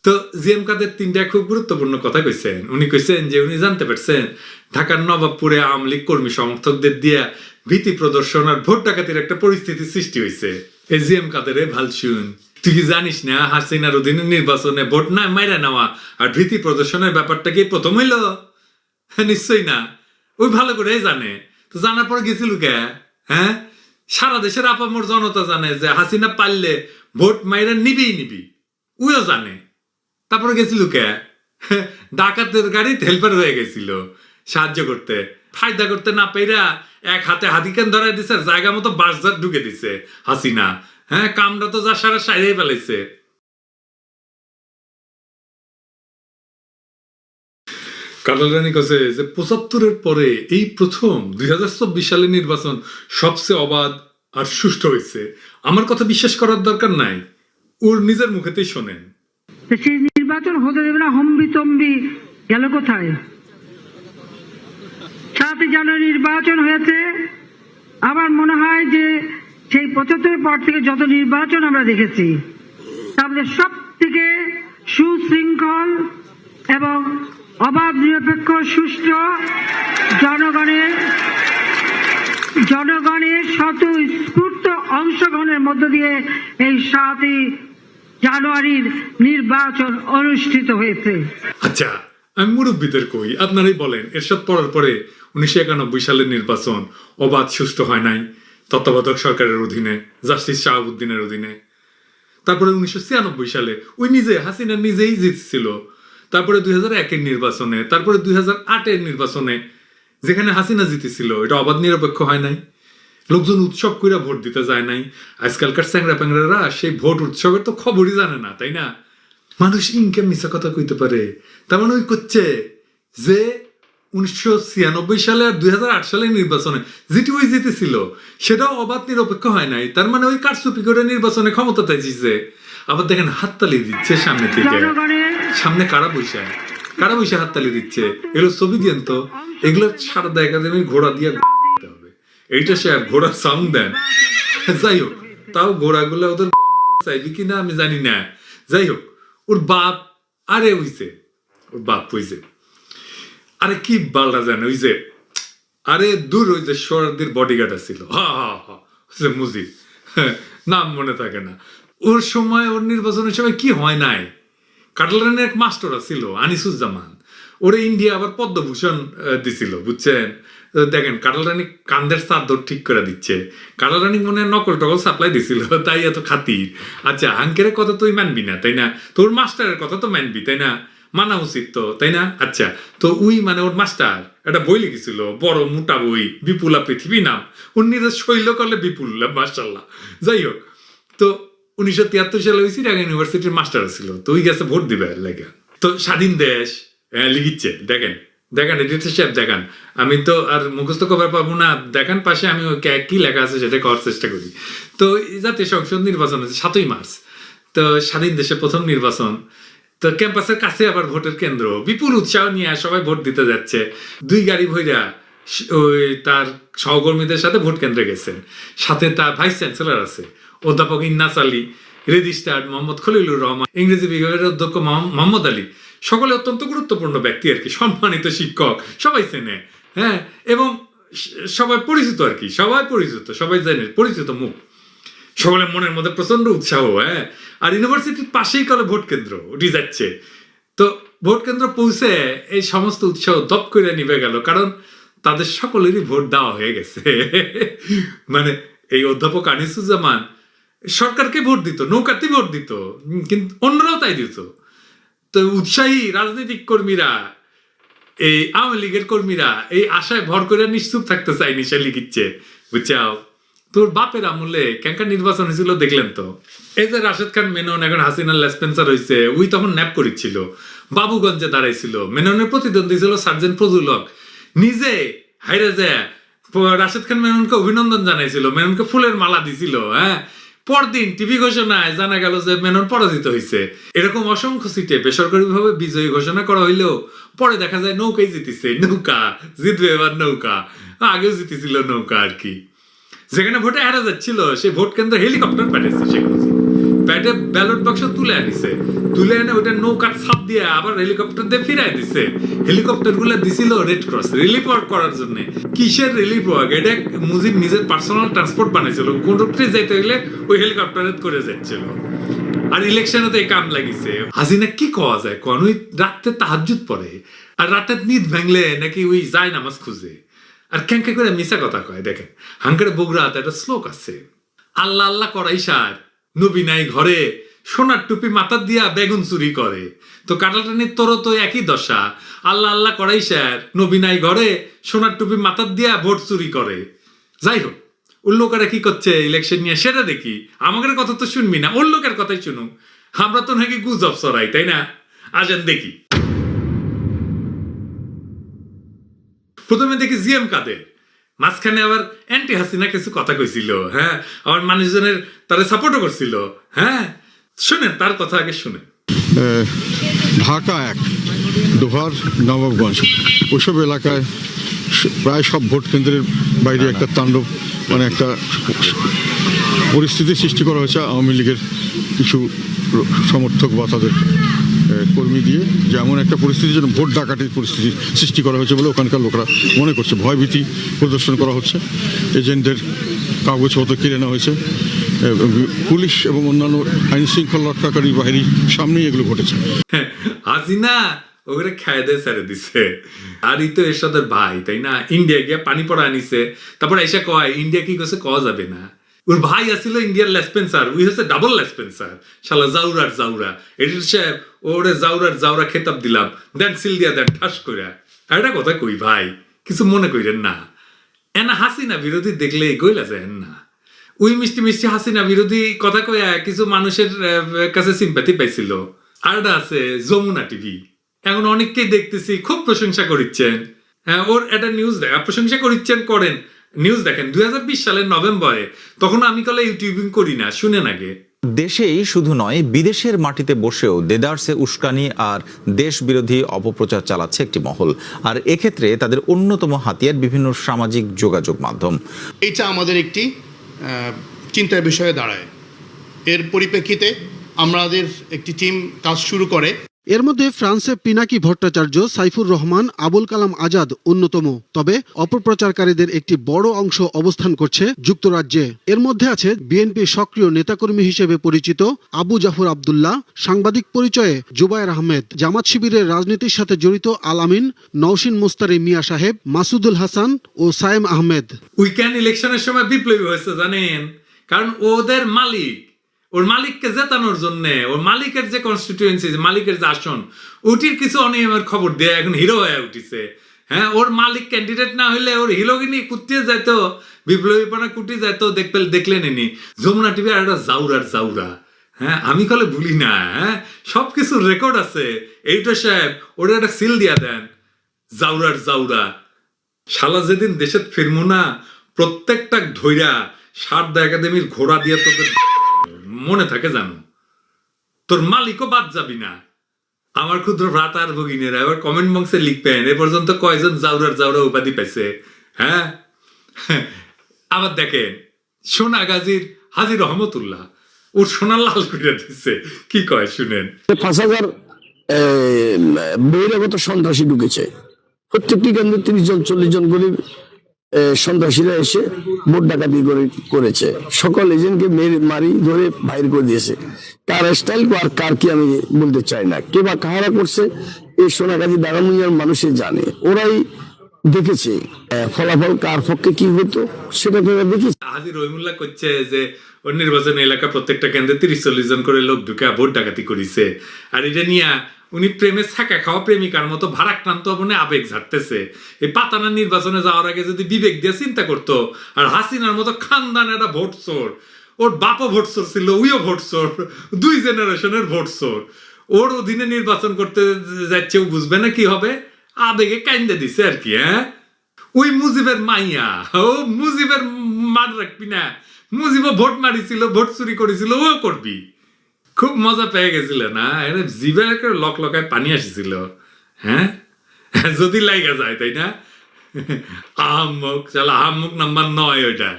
তো জিএম কাদের তিনটা খুব গুরুত্বপূর্ণ কথা কইছেন। উনি কইছেন যে উনি জানতে পারছেন ঢাকার নবাবপুরে আওয়ামী লীগ কর্মী সমর্থকদের দিয়া ভীতি প্রদর্শন আর ভোট ডাকাতির একটা পরিস্থিতি সৃষ্টি হয়েছে। এই জিএম কাদেরে ভাল শুন, তুই কি জানিস না হাসিনার অধীনে নির্বাচনে ভোট না মাইরা নেওয়া আর ভীতি প্রদর্শনের ব্যাপারটা কি প্রথম হইল? নিশ্চয়ই না, ওই ভালো করে জানে। তো জানার পর গেছিল কে? হ্যাঁ, সারা দেশের আপামর জনতা জানে যে হাসিনা পারলে ভোট মাইরা নিবি, উইও জানে। তারপরে গেছিল কে? ডাকাতের গাড়িতে হেল্পার হয়ে গেছিল সাহায্য করতে, ফায়দা করতে না পেরা এক হাতে হাতিকেন ধরাই দিছে, জায়গা মতো বাসজার ঢুকে দিছে হাসিনা। হ্যাঁ, কামরা তো যা সারা সাইরাই ফেলাইছে। কাটাল রানী কাছে যে ৭৫-এর পরে এই প্রথম ২০২৪ সালের নির্বাচন সবচেয়ে অবাধ আর সুষ্ঠু হয়েছে। আমার কথা বিশ্বাস করার দরকার নাই, ওর নিজের মুখেতেই শোনেন। সেই নির্বাচন হতে দেবে না, হম্বি তম্বি গেল কোথায়? ৭ জানুয়ারি নির্বাচন হয়েছে। আমার মনে হয় যে সেই ৭৫ পর থেকে যত নির্বাচন আমরা দেখেছি তার মধ্যে সব থেকে সুশৃঙ্খল এবং অবাধ নিরপেক্ষ সুষ্ঠু জনগণের স্বতঃস্ফূর্ত অংশগ্রহণের মধ্য দিয়ে এই ৭ জানুয়ারির নির্বাচন অনুষ্ঠিত হয়েছে। আচ্ছা, আমি মুরব্বীদের কই, আপনারাই বলেন এরশাদ পড়ার পরে ১৯৯১ সালের নির্বাচন অবাধ সুষ্ঠু হয় নাই তত্ত্বাবধায়ক সরকারের অধীনে, জাস্টিস শাহাবুদ্দিনের অধীনে। তারপরে ১৯৯৬ সালে ওই হাসিনা নিজেই জিতছিল। তারপরে ২০০১-এর নির্বাচনে, তারপরে ২০০৮-এর নির্বাচনে যেখানে হাসিনা জিতেছিল, এটা অবাধ নিরপেক্ষ হয় নাই। লোকজন উৎসব কইরা ভোট দিতে যায় নাই। আজকালকার চ্যাংরা প্যাংরারা সেই ভোট উৎসবের তো খবরই জানে না, তাই না? মানুষ ইনকাম মিশা কথা কইতে পারে। তার মানে ওই করছে যে ১৯৯৬ সালে আর ২০০৮ সালের নির্বাচনে যেটি ওই জিতেছিল সেটাও অবাধ নিরপেক্ষ হয় নাই। তার মানে ওই কারচুপি করে নির্বাচনে ক্ষমতা চাইছে। আবার দেখেন হাততালি দিচ্ছে সামনে থেকে, সামনে কারা বৈশা হাততালি দিচ্ছে। এগুলো ছবি দিয়েন তো, এগুলো সারদা একাডেমির ঘোড়া দিয়ে হবে। এইটা সে ঘোড়ার সাউন্ড দেন। যাই হোক, তাও ঘোড়াগুলো ওদের চাইবি কিনা আমি জানি না। যাই হোক, ওর বাপ আরে হইছে, ওর বাপ হইছে আরে কি বালটা জানে, ওই যে আরে দূর ওই যে সোহরাওয়ার্দীর বডিগার্ড ছিল, মুজিব, নাম মনে থাকে না। ওর সময়, ওর নির্বাচনের সময় কি হয় নাই, কাটাল রানীর এক মাস্টার ছিল আনিসুজ্জামান, ওরে ইন্ডিয়া আবার পদ্মভূষণ দিছিল, বুঝছেন? দেখেন কাটাল রানী কান্দের চাদর ঠিক করে দিচ্ছে। কাটাল রানী মনে নকল টকল সাপ্লাই দিছিল, তাই এত খাতির। আচ্ছা, আঙ্কেরের কথা তুই মানবি না, তাই না? তোর মাস্টারের কথা তো মানবি, তাই না? মানা উচিত তো, তাই না? আচ্ছা, তো উই মানে ওর মাস্টার একটা বই লিখেছিল, বড় মোটা বই, বিপুলা পৃথিবী নাম। ওর নিজের শৈল করলে বিপুল, মাশাআল্লাহ। যাই হোক, তো ১৯৭৩ সালে ওই চিটাগাং ইউনিভার্সিটির মাস্টার ছিল, তো ওই গেছে ভোট দিবে লেগে। তো স্বাধীন দেশ লিখিচ্ছে, দেখেন এডিটর সাহেব দেখান, আমি তো আর মুখস্থ কভার পাবো না, দেখান পাশে আমি কি লেখা আছে সেটা করার চেষ্টা করি। তো জাতীয় সংসদ নির্বাচন হচ্ছে ৭ই মার্চ। তো স্বাধীন দেশে প্রথম নির্বাচন। তো ক্যাম্পাসের কাছে আবার ভোটের কেন্দ্র, বিপুল উৎসাহ নিয়ে সবাই ভোট দিতে যাচ্ছে। ২ গাড়ি ভইরা ওই তার সহকর্মীদের সাথে ভোট কেন্দ্রে গেছেন। সাথে তার ভাইস চ্যান্সেলর আছে, অধ্যাপক ইন্নাস আলী, রেজিস্ট্রার মোহাম্মদ খলিলুর রহমান, ইংরেজি বিভাগের অধ্যক্ষ মোহাম্মদ আলী, সকলে অত্যন্ত গুরুত্বপূর্ণ ব্যক্তি আর কি, সম্মানিত শিক্ষক, সবাই চেনে। হ্যাঁ, এবং সবাই পরিচিত আর কি, সবাই জানে, পরিচিত মুখ। সকলের মনের মধ্যে প্রচন্ড উৎসাহ। হ্যাঁ, আর ইউনিভার্সিটির পাশেই কলে ভোট কেন্দ্র, উঠে যাচ্ছে। তো ভোট কেন্দ্র পৌঁছে এই সমস্ত উৎসাহ দপ করে নিভে গেল, কারণ তাদের সকলেরই ভোট দেওয়া হয়ে গেছে। মানে এই অধ্যাপক আনিসুজ্জামান সরকারকে ভোট দিত, নৌকাতে ভোট দিত, কিন্তু অন্যরাও তাই দিত। তো উৎসাহী রাজনৈতিক কর্মীরা, এই আওয়ামী লীগের কর্মীরা এই আশায় ভর করে নিশ্চুপ থাকতে চায়নি, সে লিখিচ্ছে, বুঝছাও? তোর বাপের আমলে ক্যাঙ্কার নির্বাচন হয়েছিল, দেখলেন তো। এই যে রাশেদ খান মেনন এখন হাসিনার লেসপেন্সার হয়েছে, ওই তখন ন্যাপ করেছিল, বাবুগঞ্জে দাঁড়াইছিল। মেননের প্রতিদ্বন্দ্বী ছিল সার্জেন্ট ফজলুল হক, নিজে হাইরে যায় রাশেদ খান মেননকে অভিনন্দন জানাইছিল, মেননকে ফুলের মালা দিছিল। হ্যাঁ, পরদিন টিভি ঘোষণায় জানা গেল যে মেনন পরাজিত হয়েছে। এরকম অসংখ্য সিটে বেসরকারিভাবে বিজয়ী ঘোষণা করা হইলেও পরে দেখা যায় নৌকাই জিতেছে। নৌকা জিতবে এবার, নৌকা আগেও জিতেছিল নৌকা আর কি। যেখানে ভোটে হারা যাচ্ছিল সেই ভোট কেন্দ্রে হেলিকপ্টার পাঠিয়েছে শেখ মুজিব। ব্যাটে ব্যালট বাক্স তুলে আনিছে, তুলে এনে ওইটা নৌকার ছাপ দিয়ে আবার হেলিকপ্টার দিয়ে ফিরাই দিছে। হেলিকপ্টার গুলো দিছিল রেড ক্রস রিলিফ ওয়ার্ক করার জন্য। কিসের রিলিফ ওয়ার্ক? এটা মুজিব নিজের পার্সোনাল ট্রান্সপোর্ট বানাইছিল, কোনোটাই যেতে হলে ওই হেলিকপ্টারে করে যাচ্ছিল। আর ইলেকশনে তো এই কাম লাগিছে। হাসিনা কি কওয়া যায় কোন? ওই রাতে তাহাজ্জুদ পড়ে, আর রাতে নিদ ভাঙলে নাকি ওই যায় নামাজ খুঁজে, আর ক্যাঙ্কা করে মিশা কথা কয়। দেখেন হাঙ্কারে বগুড়াতে একটা শ্লোক আছে, আল্লাহ আল্লাহ করাই সার, নবী নাই ঘরে, সোনার টুপি মাথা দিয়া বেগুন চুরি করে। তো কাটাটানির তোরও তো একই দশা, আল্লাহ আল্লাহ করাই সার, নবী নাই ঘরে, সোনার টুপি মাথা দিয়া ভোট চুরি করে। যাই হোক, ওর লোকেরা কি করছে ইলেকশন নিয়ে সেটা দেখি, আমাদের কথা তো শুনবি না, ওর লোকের কথাই শুনুন। আমরা তো নাকি গুজব ছড়াই, তাই না? আসেন দেখি। প্রথমে দেখি জিএম কাদের, মাঝখানে আবার অ্যান্টি হাসিনা কিছু কথা কইছিল, হ্যাঁ, আবার মানুষজনের তারা সাপোর্টও করছিল। হ্যাঁ, শুনেন তার কথা আগে শুনেন। ঢাকা 1, দোহার, নবাবগঞ্জ, ওইসব এলাকায় প্রায় সব ভোট কেন্দ্রের বাইরে একটা তাণ্ডব, মানে একটা পরিস্থিতি সৃষ্টি করা হয়েছে আওয়ামী লীগের কিছু সমর্থক বা তাদের কর্মী দিয়ে, যে এমন একটা পরিস্থিতি যেন ভোট ডাকাতির পরিস্থিতি সৃষ্টি করা হয়েছে বলে ওখানকার লোকরা মনে করছে। ভয়ভীতি প্রদর্শন করা হচ্ছে, এজেন্টদের কাগজপত্র কিনে নেওয়া হয়েছে, পুলিশ এবং অন্যান্য আইন শৃঙ্খলা রক্ষাকারী বাহিনীর সামনেই এগুলো ঘটেছে। হাসিনা ওগুলো খায় দিয়ে ছেড়ে দিছে। আর ই তো এরশাদের ভাই, তাই না? ইন্ডিয়া গিয়া পানি পড়া আনিছে, তারপর এসে কয় ইন্ডিয়া কি করছে কওয়া যাবে না। ওর ভাই আসছিল ইন্ডিয়ার লেসপেন্সার, উই হচ্ছে ডাবল লেসপেন্সার, শালা জাউরার জাউরা। এডিটর সাহেব ওরে জাউরার জাউরা খেতাব দিলাম, দেন সিল দিয়া দেন ঠাস কইরা। আর একটা কথা কই ভাই, কিছু মনে কইরেন না, এনা হাসিনা বিরোধী দেখলে গইলা যায় না। ওই মিষ্টি মিষ্টি হাসিনা বিরোধী কথা কইয়া কিছু মানুষের কাছে সিম্পাথি পাইছিল। আর একটা আছে যমুনা টিভি, এখন অনেককেই দেখতেছি খুব প্রশংসা করিচ্ছেন। হ্যাঁ, ওর একটা নিউজ দেখা, প্রশংসা করিচ্ছেন করেন, নিউজ দেখেন 2020 সালের নভেম্বরে, তখন আমি কলে ইউটিউবিং করি না, শুনেন আগে। দেশেই শুধু নয়, বিদেশের মাটিতে বসেও দেদারসে উস্কানি আর দেশ বিরোধী অপপ্রচার চালাচ্ছে একটি মহল। আর এক্ষেত্রে তাদের অন্যতম হাতিয়ার বিভিন্ন সামাজিক যোগাযোগ মাধ্যম। এটা আমাদের একটি চিন্তার বিষয়ে দাঁড়ায়। এর পরিপ্রেক্ষিতে আমাদের একটি টিম কাজ শুরু করে। এর মধ্যে ফ্রান্সে পিনাকি ভট্টাচার্য, সাইফুর রহমান, আবুল কালাম আজাদ অন্যতম। তবে অপপ্রচারকারীদের একটি বড় অংশ অবস্থান করছে যুক্তরাজ্যে। এর মধ্যে আছে বিএনপির সক্রিয় নেতাকর্মী হিসেবে পরিচিত আবু জাফর আব্দুল্লাহ, সাংবাদিক পরিচয়ে জুবায়ের আহমেদ, জামাত শিবিরের রাজনীতির সাথে জড়িত আল আমিন, নওশিন মুস্তারি মিয়া সাহেব, মাসুদুল হাসান ও সায়েম আহমেদ। উইকেন্ড ইলেকশনের সময় বিপ্লবী হয়েছে জানেন, কারণ ওদের মালিক, ওর মালিককে জেতানোর জন্য, ওর মালিকের যে কনস্টিটিউয়েন্সি, মালিকের যে আসন, ওটির কিছু অনিয়মের খবর দিয়ে এখন হিরো হয়ে উঠিছে। হ্যাঁ, ওর মালিক ক্যান্ডিডেট না হইলে ওর হিরোগিনি কুটিয়ে যাইতো, বিপ্লবীপনা কুটি যাইতো, দেখলেন এনি যমুনা টিভি আর একটা জাউরার জাউরা। হ্যাঁ, আমি কলে ভুলি না, হ্যাঁ, সবকিছু রেকর্ড আছে। এইটা সাহেব ওরা একটা সিল দিয়া দেন, জাউরার জাউরা। শালা যেদিন দেশে ফিরমু না, প্রত্যেকটা ধৈরা সারদা একাডেমির ঘোড়া দিয়ে তোদের মনে থাকে জানো, তোর মালিকও বাদ যাবি না। আমার ক্ষুদ্র ভ্রাতা আর ভগিনীরা এবার কমেন্ট বক্সে লিখবেন এ পর্যন্ত কয়জন জাউরার জাউরা উপাধি পাইছে। হ্যাঁ, আবার দেখেন সোনাগাজীর হাজী রহমতুল্লাহ, ওর সোনা লাল করে দিচ্ছে, কি কয় শুনেন। 5,000 বহিরাগত সন্ত্রাসী ঢুকেছে, প্রত্যেকটি কেন্দ্রে 30 জন 40 জন করে সন্ত্রাসীরা এসে ভোট ডাকাতি করেছে। সকল এজেন্টকে মারি ধরে বাইর করে দিয়েছে। কার স্টাইল আর কার কি আমি বলতে চাই না, কে বা কাহারা করছে এই সোনাগাজী দাগামুনিয়ার মানুষে জানে, ওরাই দেখেছে ফলাফল কার পক্ষে কি হতো সেটা তোরা দেখেছি। হাজী রহিমুল্লাহ করছে যে ওর নির্বাচন এলাকা প্রত্যেকটা কেন্দ্রে 30-40 জন করে লোক ঢুকে ভোট ডাকাতি করিছে। আর এটা নিয়ে উনি প্রেমে ছাকা খাওয়া প্রেমিকার মতো ভারাক্রান্ত মনে আবেগ ঝাড়তেছে। এই পাতানা নির্বাচনে যাওয়ার আগে যদি বিবেক দিয়ে চিন্তা করতো, আর হাসিনার মতো খানদান একটা ভোট চোর, ওর বাপও ভোট চোর ছিল, উইও ভোট চোর, 2 জেনারেশনের ভোট চোর, ওর অধীনে নির্বাচন করতে যাচ্ছে, ও বুঝবে না কি হবে, আবেগে কাইন্দে দিছে আর কি। হ্যাঁ, ওই মুজিবের মাইয়া, ও মুজিবের মান রাখবি না, মুজিবও ভোট মারিছিল, ভোট চুরি করেছিল, ও করবি। খুব মজা পেয়ে গেছিল না, জিভে লক লকায় পানি আসছিল। হ্যাঁ, যদি লাইগা যায়, তাই না? আহাম্মক, চালা আহাম্মক নাম্বার 9 ওইটা।